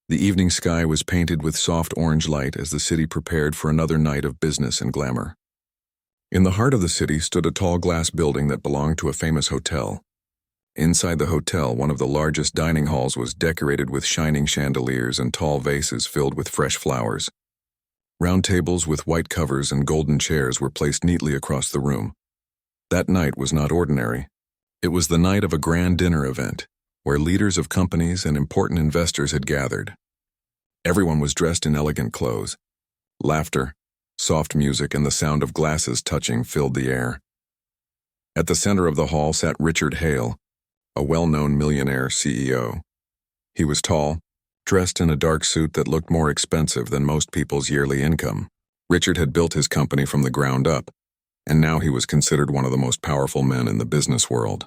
The evening sky was painted with soft orange light as the city prepared for another night of business and glamour. In the heart of the city stood a tall glass building that belonged to a famous hotel. Inside the hotel, one of the largest dining halls was decorated with shining chandeliers and tall vases filled with fresh flowers. Round tables with white covers and golden chairs were placed neatly across the room. That night was not ordinary. It was the night of a grand dinner event, where leaders of companies and important investors had gathered. Everyone was dressed in elegant clothes. Laughter, soft music, and the sound of glasses touching filled the air. At the center of the hall sat Richard Hale, a well-known Millionaire CEO. He was tall, dressed in a dark suit that looked more expensive than most people's yearly income. Richard had built his company from the ground up, and now he was considered one of the most powerful men in the business world.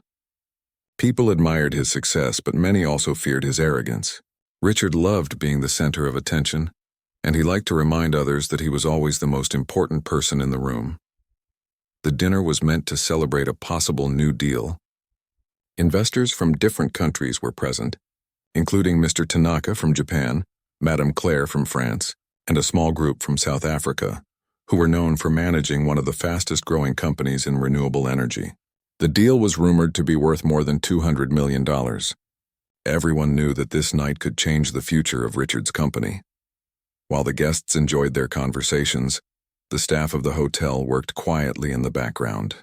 People admired his success, but many also feared his arrogance. Richard loved being the center of attention, and he liked to remind others that he was always the most important person in the room. The dinner was meant to celebrate a possible new deal. Investors from different countries were present, including Mr. Tanaka from Japan, Madame Claire from France, and a small group from South Africa, who were known for managing one of the fastest-growing companies in renewable energy. The deal was rumored to be worth more than $200 million. Everyone knew that this night could change the future of Richard's company. While the guests enjoyed their conversations, the staff of the hotel worked quietly in the background.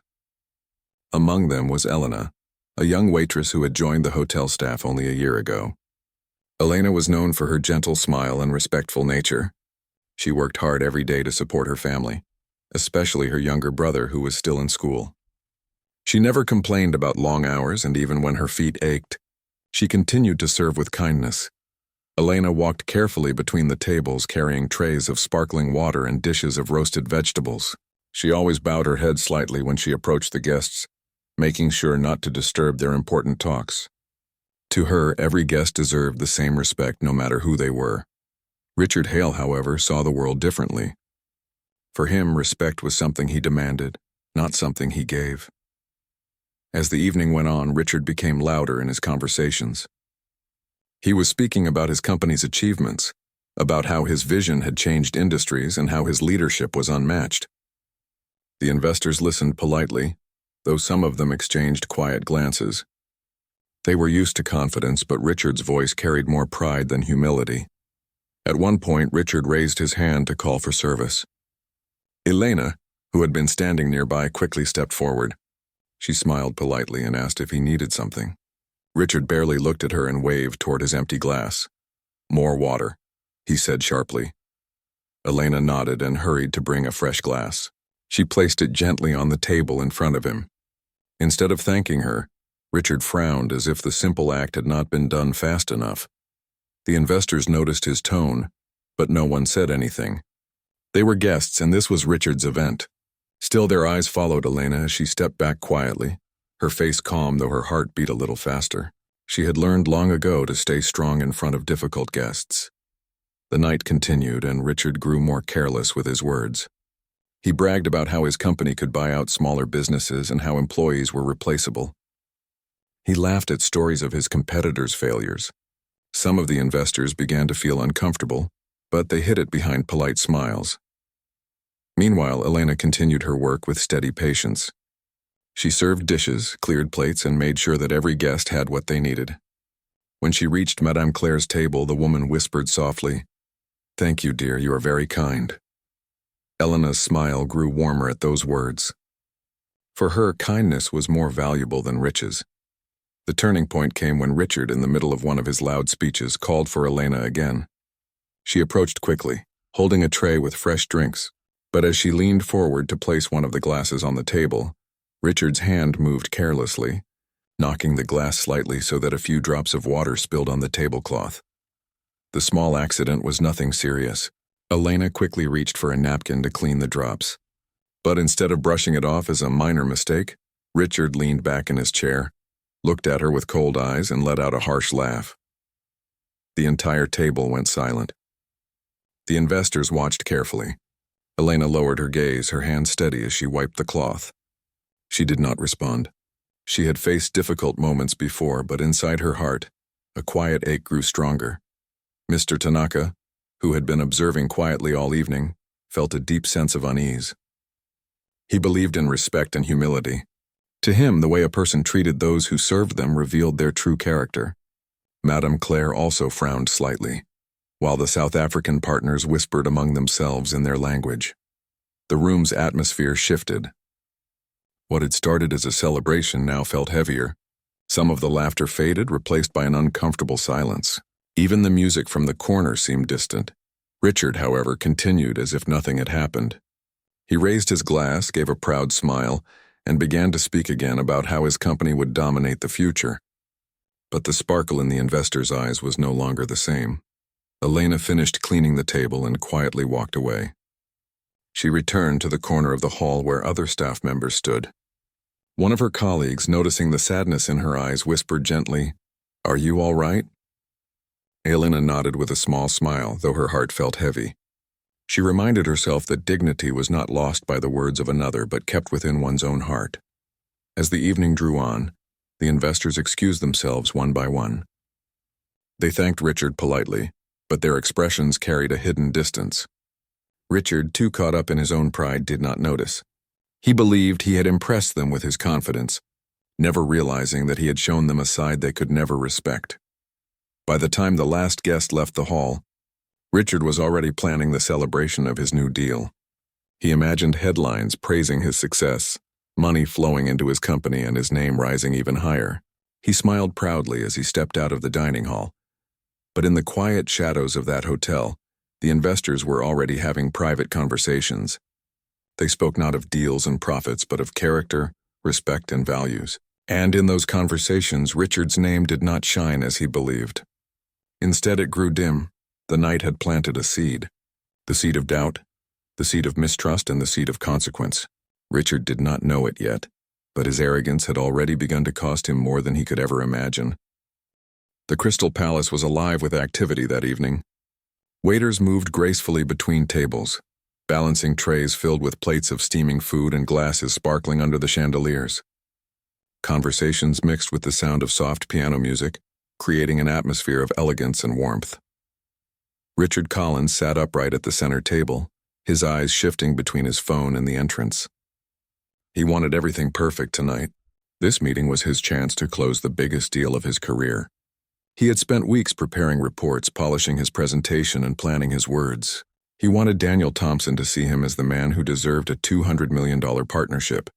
Among them was Elena, a young waitress who had joined the hotel staff only a year ago. Elena was known for her gentle smile and respectful nature. She worked hard every day to support her family, especially her younger brother who was still in school. She never complained about long hours, and even when her feet ached, she continued to serve with kindness. Elena walked carefully between the tables, carrying trays of sparkling water and dishes of roasted vegetables. She always bowed her head slightly when she approached the guests, making sure not to disturb their important talks. To her, every guest deserved the same respect no matter who they were. Richard Hale, however, saw the world differently. For him, respect was something he demanded, not something he gave. As the evening went on, Richard became louder in his conversations. He was speaking about his company's achievements, about how his vision had changed industries and how his leadership was unmatched. The investors listened politely, though some of them exchanged quiet glances. They were used to confidence, but Richard's voice carried more pride than humility. At one point, Richard raised his hand to call for service. Elena, who had been standing nearby, quickly stepped forward. She smiled politely and asked if he needed something. Richard barely looked at her and waved toward his empty glass. "More water," he said sharply. Elena nodded and hurried to bring a fresh glass. She placed it gently on the table in front of him. Instead of thanking her, Richard frowned as if the simple act had not been done fast enough. The investors noticed his tone, but no one said anything. They were guests, and this was Richard's event. Still, their eyes followed Elena as she stepped back quietly, her face calm though her heart beat a little faster. She had learned long ago to stay strong in front of difficult guests. The night continued, and Richard grew more careless with his words. He bragged about how his company could buy out smaller businesses and how employees were replaceable. He laughed at stories of his competitors' failures. Some of the investors began to feel uncomfortable, but they hid it behind polite smiles. Meanwhile, Elena continued her work with steady patience. She served dishes, cleared plates, and made sure that every guest had what they needed. When she reached Madame Claire's table, the woman whispered softly, "Thank you, dear, you are very kind." Elena's smile grew warmer at those words. For her, kindness was more valuable than riches. The turning point came when Richard, in the middle of one of his loud speeches, called for Elena again. She approached quickly, holding a tray with fresh drinks, but as she leaned forward to place one of the glasses on the table, Richard's hand moved carelessly, knocking the glass slightly so that a few drops of water spilled on the tablecloth. The small accident was nothing serious. Elena quickly reached for a napkin to clean the drops. But instead of brushing it off as a minor mistake, Richard leaned back in his chair, looked at her with cold eyes, and let out a harsh laugh. The entire table went silent. The investors watched carefully. Elena lowered her gaze, her hand steady as she wiped the cloth. She did not respond. She had faced difficult moments before, but inside her heart, a quiet ache grew stronger. Mr. Tanaka, who had been observing quietly all evening, felt a deep sense of unease. He believed in respect and humility. To him, the way a person treated those who served them revealed their true character. Madame Claire also frowned slightly, while the South African partners whispered among themselves in their language. The room's atmosphere shifted. What had started as a celebration now felt heavier. Some of the laughter faded, replaced by an uncomfortable silence. Even the music from the corner seemed distant. Richard, however, continued as if nothing had happened. He raised his glass, gave a proud smile, and began to speak again about how his company would dominate the future. But the sparkle in the investor's eyes was no longer the same. Elena finished cleaning the table and quietly walked away. She returned to the corner of the hall where other staff members stood. One of her colleagues, noticing the sadness in her eyes, whispered gently, "Are you all right?" Elena nodded with a small smile, though her heart felt heavy. She reminded herself that dignity was not lost by the words of another, but kept within one's own heart. As the evening drew on, the investors excused themselves one by one. They thanked Richard politely, but their expressions carried a hidden distance. Richard, too caught up in his own pride, did not notice. He believed he had impressed them with his confidence, never realizing that he had shown them a side they could never respect. By the time the last guest left the hall, Richard was already planning the celebration of his new deal. He imagined headlines praising his success, money flowing into his company and his name rising even higher. He smiled proudly as he stepped out of the dining hall. But in the quiet shadows of that hotel, the investors were already having private conversations. They spoke not of deals and profits, but of character, respect, and values. And in those conversations, Richard's name did not shine as he believed. Instead, it grew dim. The night had planted a seed. The seed of doubt, the seed of mistrust, and the seed of consequence. Richard did not know it yet, but his arrogance had already begun to cost him more than he could ever imagine. The Crystal Palace was alive with activity that evening. Waiters moved gracefully between tables, balancing trays filled with plates of steaming food and glasses sparkling under the chandeliers. Conversations mixed with the sound of soft piano music, creating an atmosphere of elegance and warmth. Richard Collins sat upright at the center table, his eyes shifting between his phone and the entrance. He wanted everything perfect tonight. This meeting was his chance to close the biggest deal of his career. He had spent weeks preparing reports, polishing his presentation, and planning his words. He wanted Daniel Thompson to see him as the man who deserved a $200 million partnership.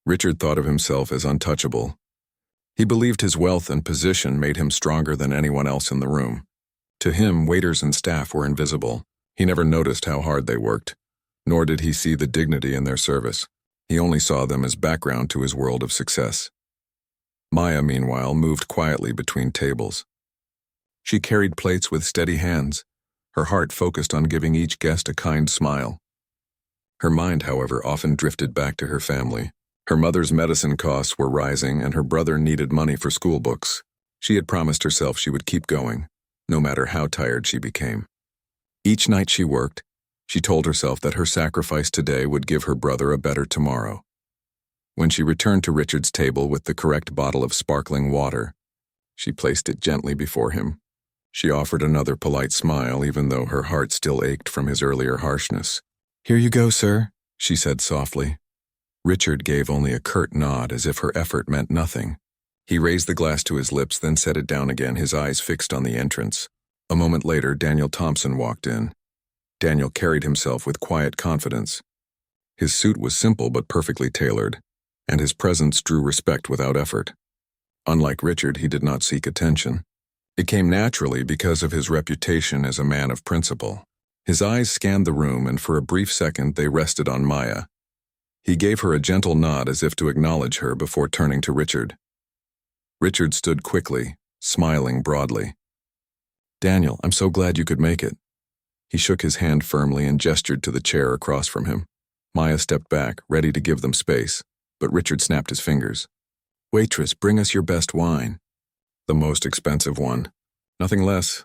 Richard thought of himself as untouchable. He believed his wealth and position made him stronger than anyone else in the room. To him, waiters and staff were invisible. He never noticed how hard they worked, nor did he see the dignity in their service. He only saw them as background to his world of success. Maya, meanwhile, moved quietly between tables. She carried plates with steady hands, her heart focused on giving each guest a kind smile. Her mind, however, often drifted back to her family. Her mother's medicine costs were rising, and her brother needed money for school books. She had promised herself she would keep going, no matter how tired she became. Each night she worked, she told herself that her sacrifice today would give her brother a better tomorrow. When she returned to Richard's table with the correct bottle of sparkling water, she placed it gently before him. She offered another polite smile, even though her heart still ached from his earlier harshness. "Here you go, sir," she said softly. Richard gave only a curt nod, as if her effort meant nothing. He raised the glass to his lips, then set it down again, his eyes fixed on the entrance. A moment later, Daniel Thompson walked in. Daniel carried himself with quiet confidence. His suit was simple but perfectly tailored, and his presence drew respect without effort. Unlike Richard, he did not seek attention. It came naturally because of his reputation as a man of principle. His eyes scanned the room, and for a brief second they rested on Maya. He gave her a gentle nod as if to acknowledge her before turning to Richard. Richard stood quickly, smiling broadly. "Daniel, I'm so glad you could make it." He shook his hand firmly and gestured to the chair across from him. Maya stepped back, ready to give them space, but Richard snapped his fingers. "Waitress, bring us your best wine." "The most expensive one. Nothing less."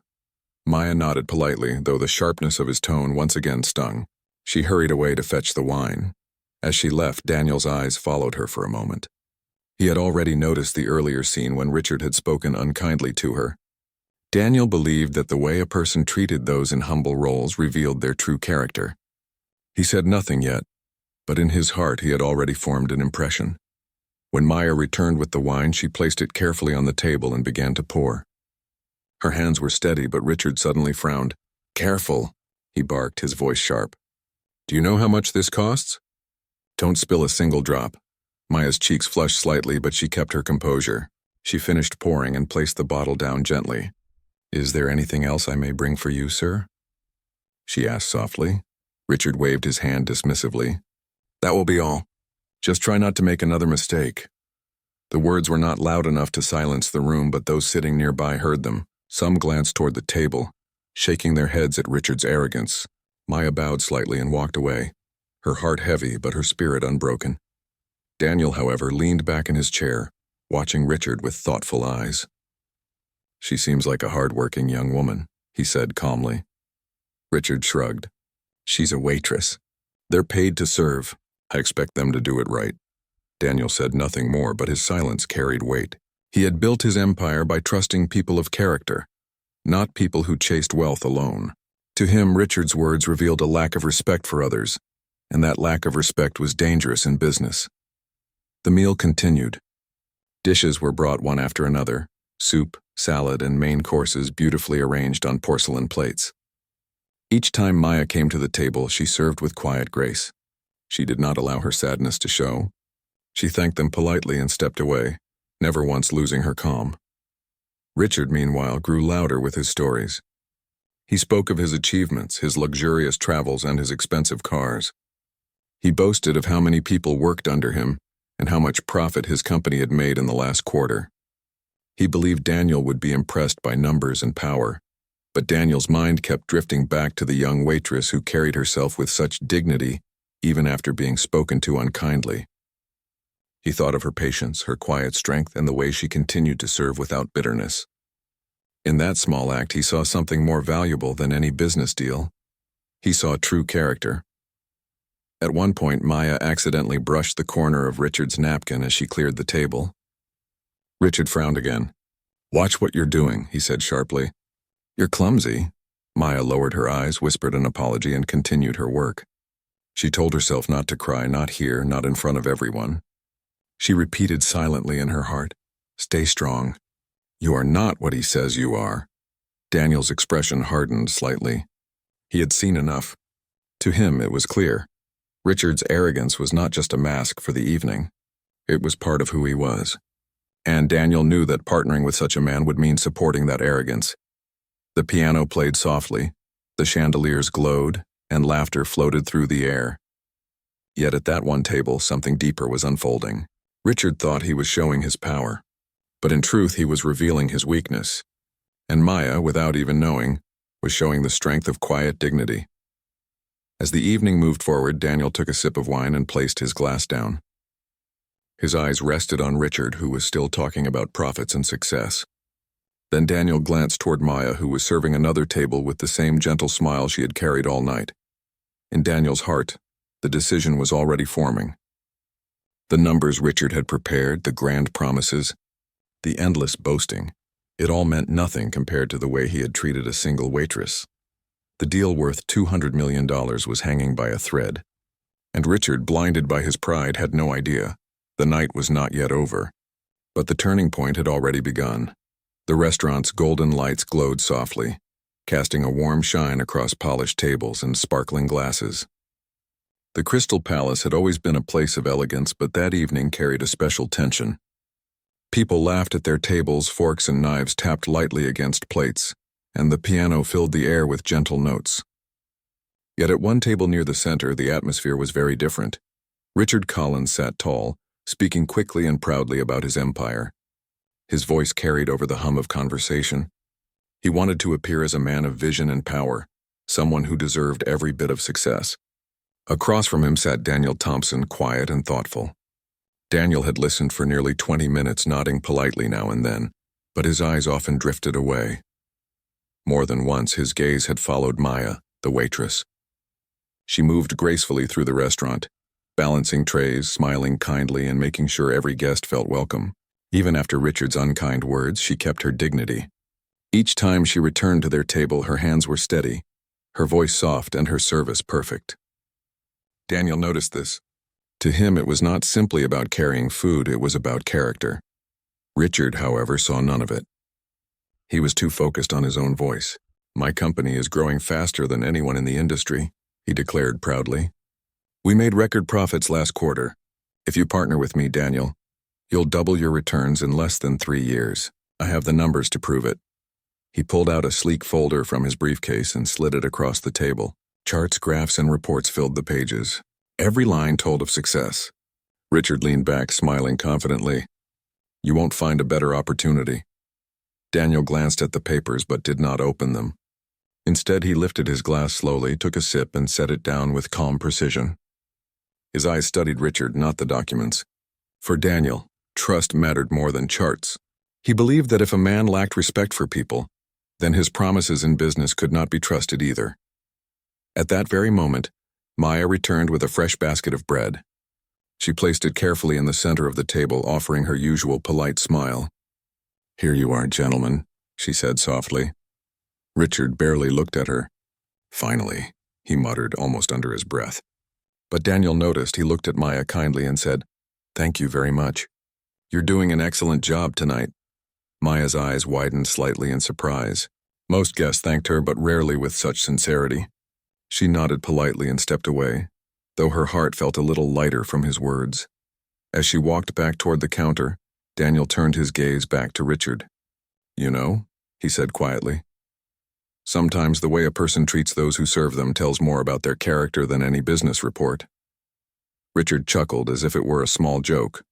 Maya nodded politely, though the sharpness of his tone once again stung. She hurried away to fetch the wine. As she left, Daniel's eyes followed her for a moment. He had already noticed the earlier scene when Richard had spoken unkindly to her. Daniel believed that the way a person treated those in humble roles revealed their true character. He said nothing yet, but in his heart he had already formed an impression. When Maya returned with the wine, she placed it carefully on the table and began to pour. Her hands were steady, but Richard suddenly frowned. "Careful," he barked, his voice sharp. "Do you know how much this costs? Don't spill a single drop." Maya's cheeks flushed slightly, but she kept her composure. She finished pouring and placed the bottle down gently. "Is there anything else I may bring for you, sir?" she asked softly. Richard waved his hand dismissively. "That will be all. Just try not to make another mistake." The words were not loud enough to silence the room, but those sitting nearby heard them. Some glanced toward the table, shaking their heads at Richard's arrogance. Maya bowed slightly and walked away, her heart heavy but her spirit unbroken. Daniel, however, leaned back in his chair, watching Richard with thoughtful eyes. "She seems like a hard-working young woman," he said calmly. Richard shrugged. "She's a waitress. They're paid to serve. I expect them to do it right." Daniel said nothing more, but his silence carried weight. He had built his empire by trusting people of character, not people who chased wealth alone. To him, Richard's words revealed a lack of respect for others, and that lack of respect was dangerous in business. The meal continued. Dishes were brought one after another, soup, salad, and main courses beautifully arranged on porcelain plates. Each time Maya came to the table, she served with quiet grace. She did not allow her sadness to show. She thanked them politely and stepped away, never once losing her calm. Richard, meanwhile, grew louder with his stories. He spoke of his achievements, his luxurious travels, and his expensive cars. He boasted of how many people worked under him and how much profit his company had made in the last quarter. He believed Daniel would be impressed by numbers and power, but Daniel's mind kept drifting back to the young waitress who carried herself with such dignity even after being spoken to unkindly. He thought of her patience, her quiet strength, and the way she continued to serve without bitterness. In that small act, he saw something more valuable than any business deal. He saw true character. At one point, Maya accidentally brushed the corner of Richard's napkin as she cleared the table. Richard frowned again. "Watch what you're doing," he said sharply. "You're clumsy." Maya lowered her eyes, whispered an apology, and continued her work. She told herself not to cry, not here, not in front of everyone. She repeated silently in her heart, "Stay strong. You are not what he says you are." Daniel's expression hardened slightly. He had seen enough. To him, it was clear. Richard's arrogance was not just a mask for the evening. It was part of who he was. And Daniel knew that partnering with such a man would mean supporting that arrogance. The piano played softly, the chandeliers glowed, and laughter floated through the air. Yet at that one table, something deeper was unfolding. Richard thought he was showing his power, but in truth he was revealing his weakness. And Maya, without even knowing, was showing the strength of quiet dignity. As the evening moved forward, Daniel took a sip of wine and placed his glass down. His eyes rested on Richard, who was still talking about profits and success. Then Daniel glanced toward Maya, who was serving another table with the same gentle smile she had carried all night. In Daniel's heart, the decision was already forming. The numbers Richard had prepared, the grand promises, the endless boasting, it all meant nothing compared to the way he had treated a single waitress. The deal worth $200 million was hanging by a thread. And Richard, blinded by his pride, had no idea. The night was not yet over. But the turning point had already begun. The restaurant's golden lights glowed softly, casting a warm shine across polished tables and sparkling glasses. The Crystal Palace had always been a place of elegance, but that evening carried a special tension. People laughed at their tables, forks and knives tapped lightly against plates, and the piano filled the air with gentle notes. Yet at one table near the center, the atmosphere was very different. Richard Collins sat tall, speaking quickly and proudly about his empire. His voice carried over the hum of conversation. He wanted to appear as a man of vision and power, someone who deserved every bit of success. Across from him sat Daniel Thompson, quiet and thoughtful. Daniel had listened for nearly 20 minutes, nodding politely now and then, but his eyes often drifted away. More than once, his gaze had followed Maya, the waitress. She moved gracefully through the restaurant, balancing trays, smiling kindly, and making sure every guest felt welcome. Even after Richard's unkind words, she kept her dignity. Each time she returned to their table, her hands were steady, her voice soft, and her service perfect. Daniel noticed this. To him, it was not simply about carrying food, it was about character. Richard, however, saw none of it. He was too focused on his own voice. "My company is growing faster than anyone in the industry," he declared proudly. "We made record profits last quarter. If you partner with me, Daniel, you'll double your returns in less than 3 years. I have the numbers to prove it." He pulled out a sleek folder from his briefcase and slid it across the table. Charts, graphs, and reports filled the pages. Every line told of success. Richard leaned back, smiling confidently. "You won't find a better opportunity." Daniel glanced at the papers but did not open them. Instead, he lifted his glass slowly, took a sip, and set it down with calm precision. His eyes studied Richard, not the documents. For Daniel, trust mattered more than charts. He believed that if a man lacked respect for people, then his promises in business could not be trusted either. At that very moment, Maya returned with a fresh basket of bread. She placed it carefully in the center of the table, offering her usual polite smile. "Here you are, gentlemen," she said softly. Richard barely looked at her. "Finally," he muttered almost under his breath. But Daniel noticed. He looked at Maya kindly and said, "Thank you very much. You're doing an excellent job tonight." Maya's eyes widened slightly in surprise. Most guests thanked her, but rarely with such sincerity. She nodded politely and stepped away, though her heart felt a little lighter from his words. As she walked back toward the counter, Daniel turned his gaze back to Richard. "You know," he said quietly, "sometimes the way a person treats those who serve them tells more about their character than any business report." Richard chuckled as if it were a small joke.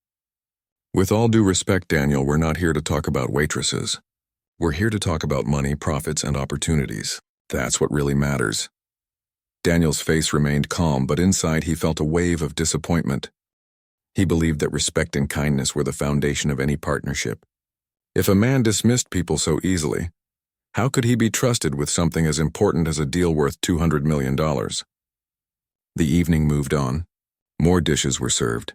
"With all due respect, Daniel, we're not here to talk about waitresses. We're here to talk about money, profits, and opportunities. That's what really matters." Daniel's face remained calm, but inside he felt a wave of disappointment. He believed that respect and kindness were the foundation of any partnership. If a man dismissed people so easily, how could he be trusted with something as important as a deal worth $200 million? The evening moved on. More dishes were served.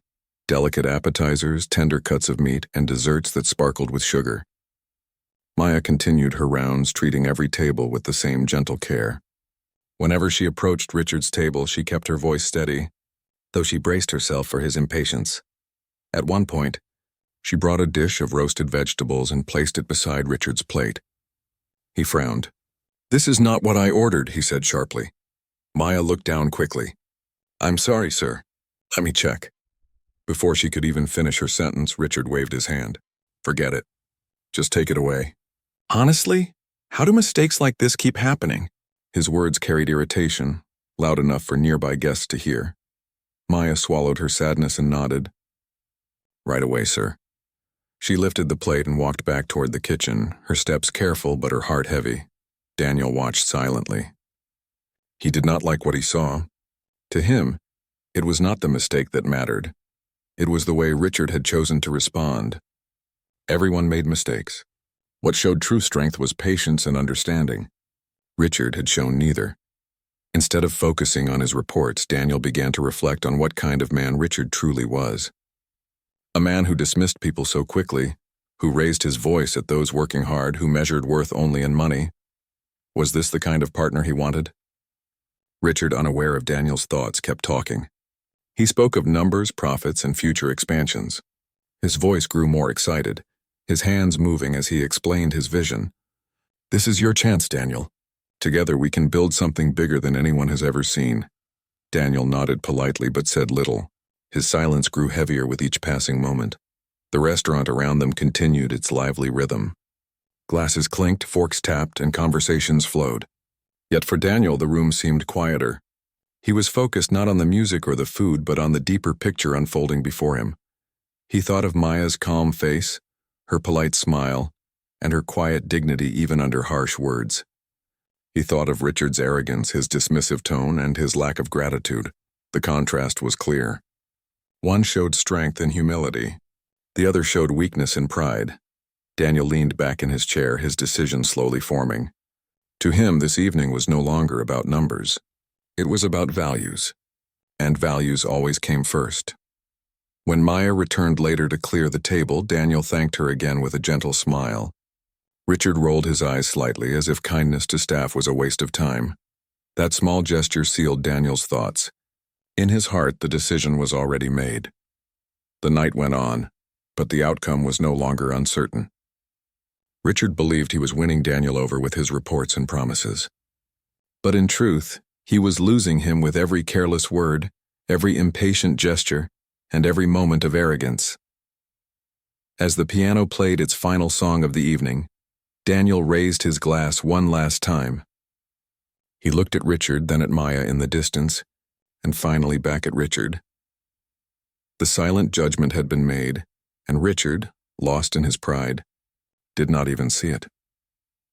Delicate appetizers, tender cuts of meat, and desserts that sparkled with sugar. Maya continued her rounds, treating every table with the same gentle care. Whenever she approached Richard's table, she kept her voice steady, though she braced herself for his impatience. At one point, she brought a dish of roasted vegetables and placed it beside Richard's plate. He frowned. "This is not what I ordered," he said sharply. Maya looked down quickly. "I'm sorry, sir. Let me check." Before she could even finish her sentence, Richard waved his hand. "Forget it. Just take it away." "Honestly, how do mistakes like this keep happening?" His words carried irritation, loud enough for nearby guests to hear. Maya swallowed her sadness and nodded. "Right away, sir." She lifted the plate and walked back toward the kitchen, her steps careful but her heart heavy. Daniel watched silently. He did not like what he saw. To him, it was not the mistake that mattered. It was the way Richard had chosen to respond. Everyone made mistakes. What showed true strength was patience and understanding. Richard had shown neither. Instead of focusing on his reports, Daniel began to reflect on what kind of man Richard truly was. A man who dismissed people so quickly, who raised his voice at those working hard, who measured worth only in money. Was this the kind of partner he wanted? Richard, unaware of Daniel's thoughts, kept talking. He spoke of numbers, profits, and future expansions. His voice grew more excited, his hands moving as he explained his vision. "This is your chance, Daniel. Together we can build something bigger than anyone has ever seen." Daniel nodded politely but said little. His silence grew heavier with each passing moment. The restaurant around them continued its lively rhythm. Glasses clinked, forks tapped, and conversations flowed. Yet for Daniel, the room seemed quieter. He was focused not on the music or the food, but on the deeper picture unfolding before him. He thought of Maya's calm face, her polite smile, and her quiet dignity even under harsh words. He thought of Richard's arrogance, his dismissive tone, and his lack of gratitude. The contrast was clear. One showed strength and humility. The other showed weakness and pride. Daniel leaned back in his chair, his decision slowly forming. To him, this evening was no longer about numbers. It was about values. And values always came first. When Maya returned later to clear the table, Daniel thanked her again with a gentle smile. Richard rolled his eyes slightly, as if kindness to staff was a waste of time. That small gesture sealed Daniel's thoughts. In his heart, the decision was already made. The night went on, but the outcome was no longer uncertain. Richard believed he was winning Daniel over with his reports and promises. But in truth, he was losing him with every careless word, every impatient gesture, and every moment of arrogance. As the piano played its final song of the evening, Daniel raised his glass one last time. He looked at Richard, then at Maya in the distance, and finally back at Richard. The silent judgment had been made, and Richard, lost in his pride, did not even see it.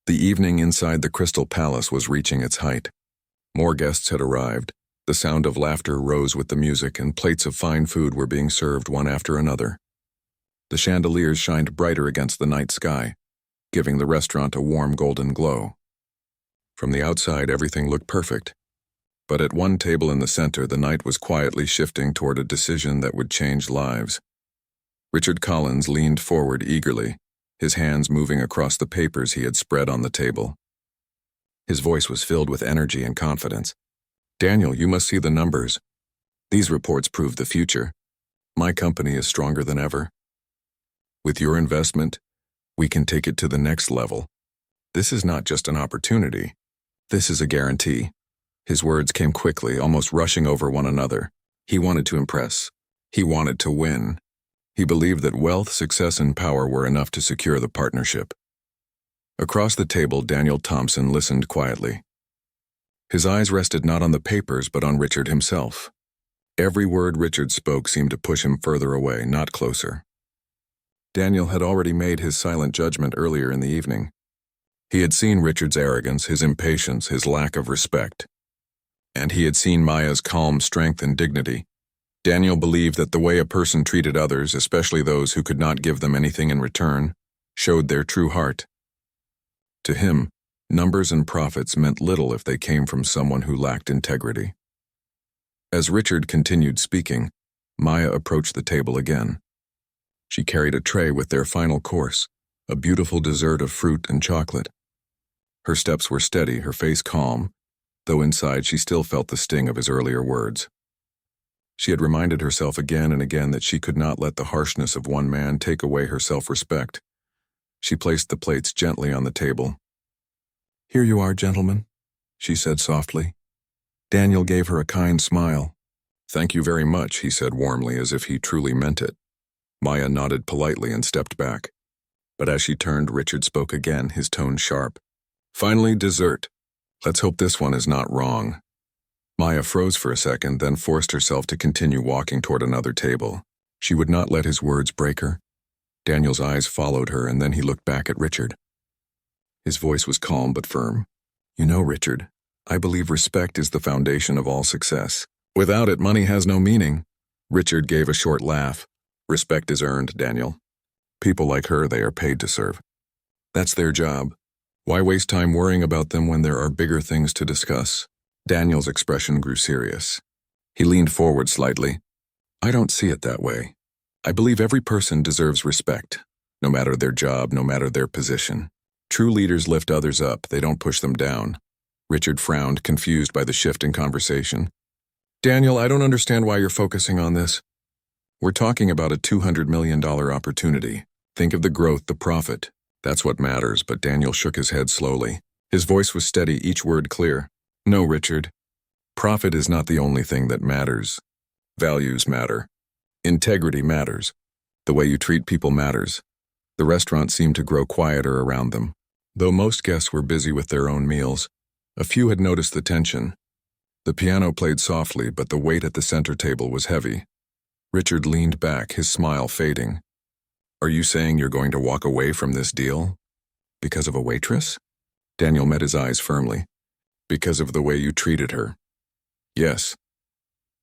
The evening inside the Crystal Palace was reaching its height. More guests had arrived. The sound of laughter rose with the music, and plates of fine food were being served one after another. The chandeliers shined brighter against the night sky, giving the restaurant a warm golden glow. From the outside, everything looked perfect. But at one table in the center, the night was quietly shifting toward a decision that would change lives. Richard Collins leaned forward eagerly, his hands moving across the papers he had spread on the table. His voice was filled with energy and confidence. "Daniel, you must see the numbers. These reports prove the future. My company is stronger than ever. With your investment, we can take it to the next level. This is not just an opportunity. This is a guarantee." His words came quickly, almost rushing over one another. He wanted to impress. He wanted to win. He believed that wealth, success, and power were enough to secure the partnership. Across the table, Daniel Thompson listened quietly. His eyes rested not on the papers, but on Richard himself. Every word Richard spoke seemed to push him further away, not closer. Daniel had already made his silent judgment earlier in the evening. He had seen Richard's arrogance, his impatience, his lack of respect. And he had seen Maya's calm strength and dignity. Daniel believed that the way a person treated others, especially those who could not give them anything in return, showed their true heart. To him, numbers and profits meant little if they came from someone who lacked integrity. As Richard continued speaking, Maya approached the table again. She carried a tray with their final course, a beautiful dessert of fruit and chocolate. Her steps were steady, her face calm, though inside she still felt the sting of his earlier words. She had reminded herself again and again that she could not let the harshness of one man take away her self-respect. She placed the plates gently on the table. "Here you are, gentlemen," she said softly. Daniel gave her a kind smile. "Thank you very much," he said warmly, as if he truly meant it. Maya nodded politely and stepped back. But as she turned, Richard spoke again, his tone sharp. "Finally, dessert. Let's hope this one is not wrong." Maya froze for a second, then forced herself to continue walking toward another table. She would not let his words break her. Daniel's eyes followed her, and then he looked back at Richard. His voice was calm but firm. "You know, Richard, I believe respect is the foundation of all success. Without it, money has no meaning." Richard gave a short laugh. "Respect is earned, Daniel. People like her, they are paid to serve. That's their job. Why waste time worrying about them when there are bigger things to discuss?" Daniel's expression grew serious. He leaned forward slightly. "I don't see it that way. I believe every person deserves respect, no matter their job, no matter their position. True leaders lift others up, they don't push them down." Richard frowned, confused by the shift in conversation. "Daniel, I don't understand why you're focusing on this. We're talking about a $200 million opportunity. Think of the growth, the profit. That's what matters." But Daniel shook his head slowly. His voice was steady, each word clear. "No, Richard. Profit is not the only thing that matters. Values matter. Integrity matters. The way you treat people matters." The restaurant seemed to grow quieter around them. Though most guests were busy with their own meals, a few had noticed the tension. The piano played softly, but the weight at the center table was heavy. Richard leaned back, his smile fading. "Are you saying you're going to walk away from this deal? Because of a waitress?" Daniel met his eyes firmly. "Because of the way you treated her." "Yes."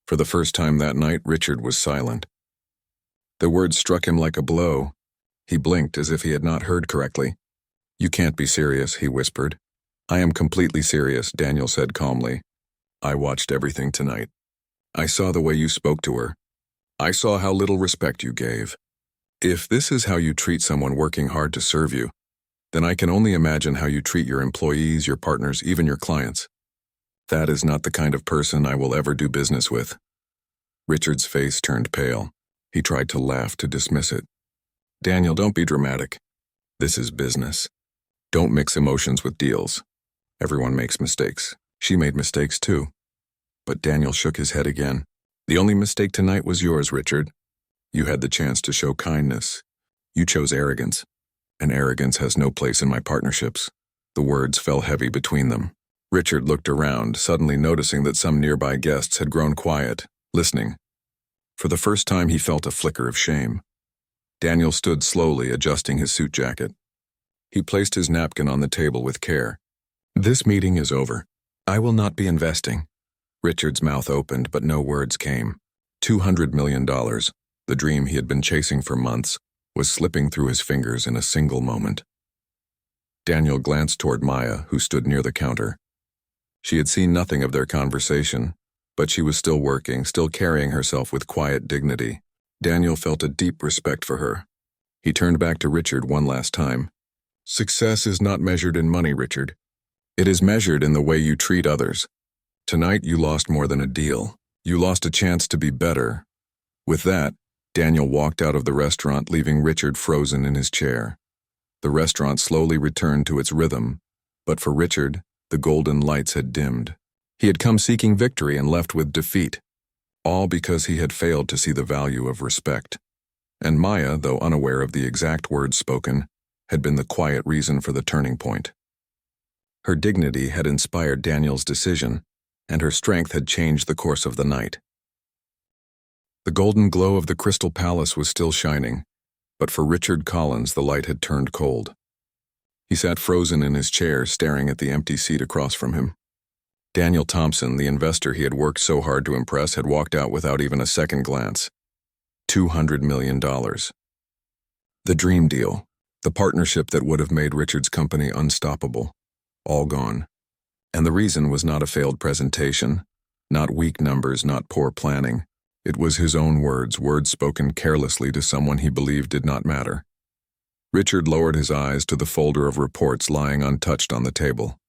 For the first time that night, Richard was silent. The words struck him like a blow. He blinked as if he had not heard correctly. "You can't be serious," he whispered. "I am completely serious," Daniel said calmly. "I watched everything tonight. I saw the way you spoke to her. I saw how little respect you gave. If this is how you treat someone working hard to serve you, then I can only imagine how you treat your employees, your partners, even your clients. That is not the kind of person I will ever do business with." Richard's face turned pale. He tried to laugh to dismiss it. "Daniel, don't be dramatic. This is business. Don't mix emotions with deals. Everyone makes mistakes. She made mistakes too." But Daniel shook his head again. "The only mistake tonight was yours, Richard. You had the chance to show kindness. You chose arrogance, and arrogance has no place in my partnerships." The words fell heavy between them. Richard looked around, suddenly noticing that some nearby guests had grown quiet, listening. For the first time he felt a flicker of shame. Daniel stood slowly, adjusting his suit jacket. He placed his napkin on the table with care. "This meeting is over. I will not be investing." Richard's mouth opened, but no words came. $200 million, the dream he had been chasing for months, was slipping through his fingers in a single moment. Daniel glanced toward Maya, who stood near the counter. She had seen nothing of their conversation, but she was still working, still carrying herself with quiet dignity. Daniel felt a deep respect for her. He turned back to Richard one last time. "Success is not measured in money, Richard. It is measured in the way you treat others. Tonight you lost more than a deal. You lost a chance to be better." With that, Daniel walked out of the restaurant, leaving Richard frozen in his chair. The restaurant slowly returned to its rhythm, but for Richard, the golden lights had dimmed. He had come seeking victory and left with defeat, all because he had failed to see the value of respect. And Maya, though unaware of the exact words spoken, had been the quiet reason for the turning point. Her dignity had inspired Daniel's decision, and her strength had changed the course of the night. The golden glow of the Crystal Palace was still shining, but for Richard Collins the light had turned cold. He sat frozen in his chair, staring at the empty seat across from him. Daniel Thompson, the investor he had worked so hard to impress, had walked out without even a second glance. $200 million. The dream deal, the partnership that would have made Richard's company unstoppable, all gone. And the reason was not a failed presentation, not weak numbers, not poor planning. It was his own words, words spoken carelessly to someone he believed did not matter. Richard lowered his eyes to the folder of reports lying untouched on the table.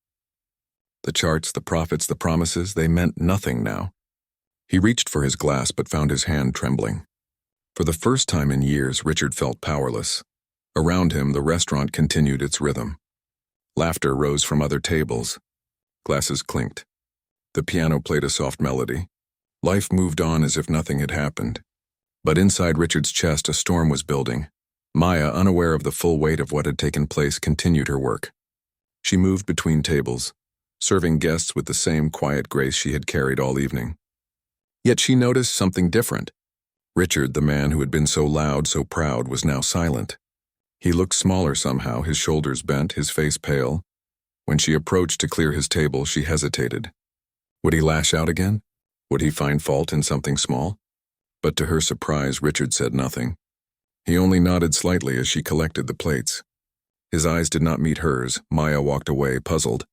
The charts, the profits, the promises, they meant nothing now. He reached for his glass but found his hand trembling. For the first time in years, Richard felt powerless. Around him, the restaurant continued its rhythm. Laughter rose from other tables. Glasses clinked. The piano played a soft melody. Life moved on as if nothing had happened. But inside Richard's chest, a storm was building. Maya, unaware of the full weight of what had taken place, continued her work. She moved between tables, serving guests with the same quiet grace she had carried all evening. Yet she noticed something different. Richard, the man who had been so loud, so proud, was now silent. He looked smaller somehow, his shoulders bent, his face pale. When she approached to clear his table, she hesitated. Would he lash out again? Would he find fault in something small? But to her surprise, Richard said nothing. He only nodded slightly as she collected the plates. His eyes did not meet hers. Maya walked away, puzzled.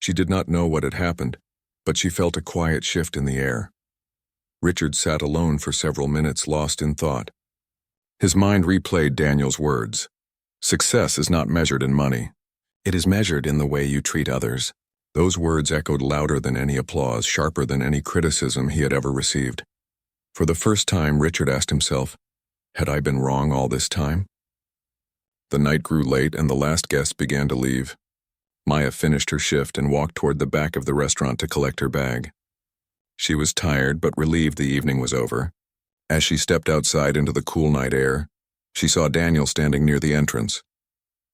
She did not know what had happened, but she felt a quiet shift in the air. Richard sat alone for several minutes, lost in thought. His mind replayed Daniel's words. Success is not measured in money. It is measured in the way you treat others. Those words echoed louder than any applause, sharper than any criticism he had ever received. For the first time, Richard asked himself, had I been wrong all this time? The night grew late and the last guest began to leave. Maya finished her shift and walked toward the back of the restaurant to collect her bag. She was tired but relieved the evening was over. As she stepped outside into the cool night air, she saw Daniel standing near the entrance.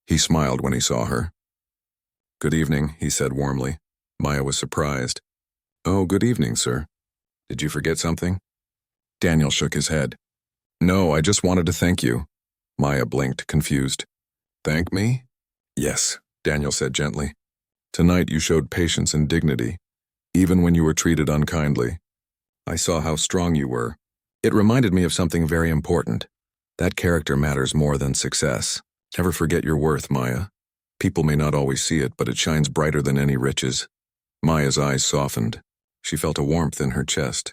He smiled when he saw her. "Good evening," he said warmly. Maya was surprised. "Oh, good evening, sir. Did you forget something?" Daniel shook his head. "No, I just wanted to thank you." Maya blinked, confused. "Thank me?" "Yes," Daniel said gently. "Tonight you showed patience and dignity, even when you were treated unkindly. I saw how strong you were. It reminded me of something very important. That character matters more than success. Never forget your worth, Maya. People may not always see it, but it shines brighter than any riches." Maya's eyes softened. She felt a warmth in her chest.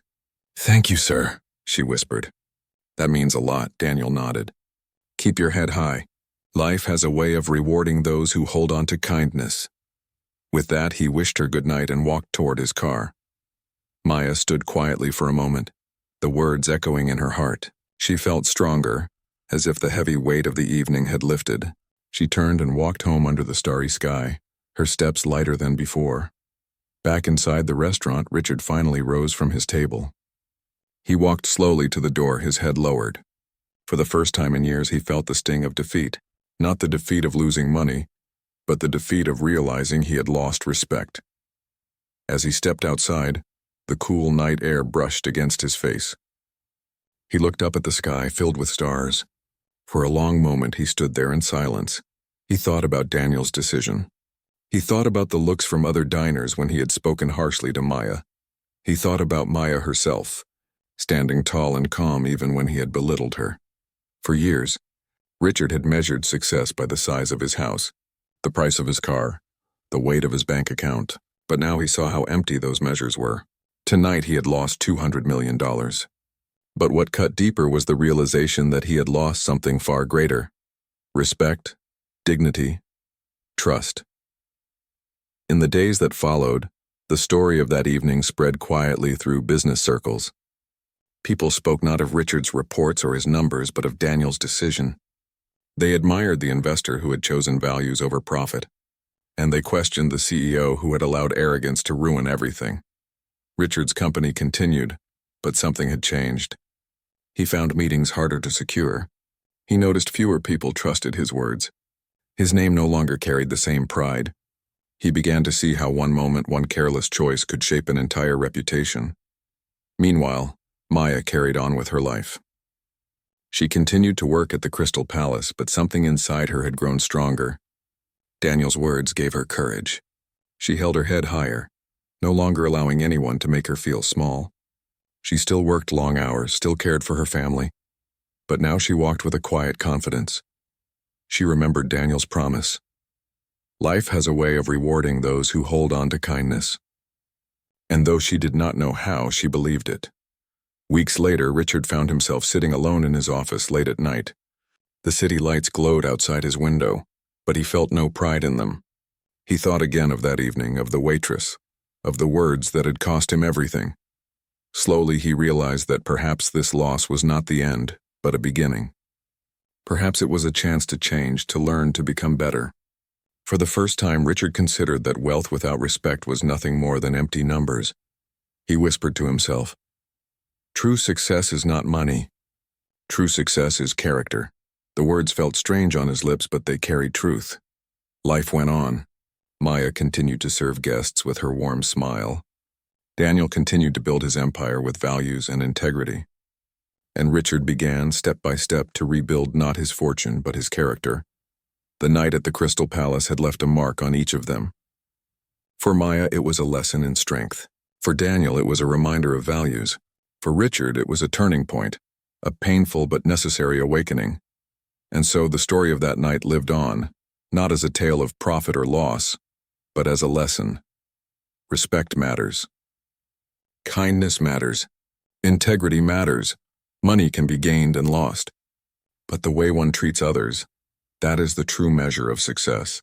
"Thank you, sir," she whispered. "That means a lot," Daniel nodded. "Keep your head high. Life has a way of rewarding those who hold on to kindness. With that, he wished her good night and walked toward his car. Maya stood quietly for a moment, the words echoing in her heart. She felt stronger, as if the heavy weight of the evening had lifted. She turned and walked home under the starry sky, her steps lighter than before. Back inside the restaurant, Richard finally rose from his table. He walked slowly to the door, his head lowered. For the first time in years, he felt the sting of defeat. Not the defeat of losing money, but the defeat of realizing he had lost respect. As he stepped outside, the cool night air brushed against his face. He looked up at the sky filled with stars. For a long moment he stood there in silence. He thought about Daniel's decision. He thought about the looks from other diners when he had spoken harshly to Maya. He thought about Maya herself, standing tall and calm even when he had belittled her. For years, Richard had measured success by the size of his house, the price of his car, the weight of his bank account, but now he saw how empty those measures were. Tonight he had lost $200 million. But what cut deeper was the realization that he had lost something far greater: respect, dignity, trust. In the days that followed, the story of that evening spread quietly through business circles. People spoke not of Richard's reports or his numbers, but of Daniel's decision. They admired the investor who had chosen values over profit, and they questioned the CEO who had allowed arrogance to ruin everything. Richard's company continued, but something had changed. He found meetings harder to secure. He noticed fewer people trusted his words. His name no longer carried the same pride. He began to see how one moment, one careless choice could shape an entire reputation. Meanwhile, Maya carried on with her life. She continued to work at the Crystal Palace, but something inside her had grown stronger. Daniel's words gave her courage. She held her head higher, no longer allowing anyone to make her feel small. She still worked long hours, still cared for her family, but now she walked with a quiet confidence. She remembered Daniel's promise. Life has a way of rewarding those who hold on to kindness. And though she did not know how, she believed it. Weeks later, Richard found himself sitting alone in his office late at night. The city lights glowed outside his window, but he felt no pride in them. He thought again of that evening, of the waitress, of the words that had cost him everything. Slowly he realized that perhaps this loss was not the end, but a beginning. Perhaps it was a chance to change, to learn, to become better. For the first time, Richard considered that wealth without respect was nothing more than empty numbers. He whispered to himself, "True success is not money. True success is character." The words felt strange on his lips, but they carried truth. Life went on. Maya continued to serve guests with her warm smile. Daniel continued to build his empire with values and integrity. And Richard began, step by step, to rebuild not his fortune, but his character. The night at the Crystal Palace had left a mark on each of them. For Maya, it was a lesson in strength. For Daniel, it was a reminder of values. For Richard, it was a turning point, a painful but necessary awakening. And so the story of that night lived on, not as a tale of profit or loss, but as a lesson. Respect matters. Kindness matters. Integrity matters. Money can be gained and lost. But the way one treats others, that is the true measure of success.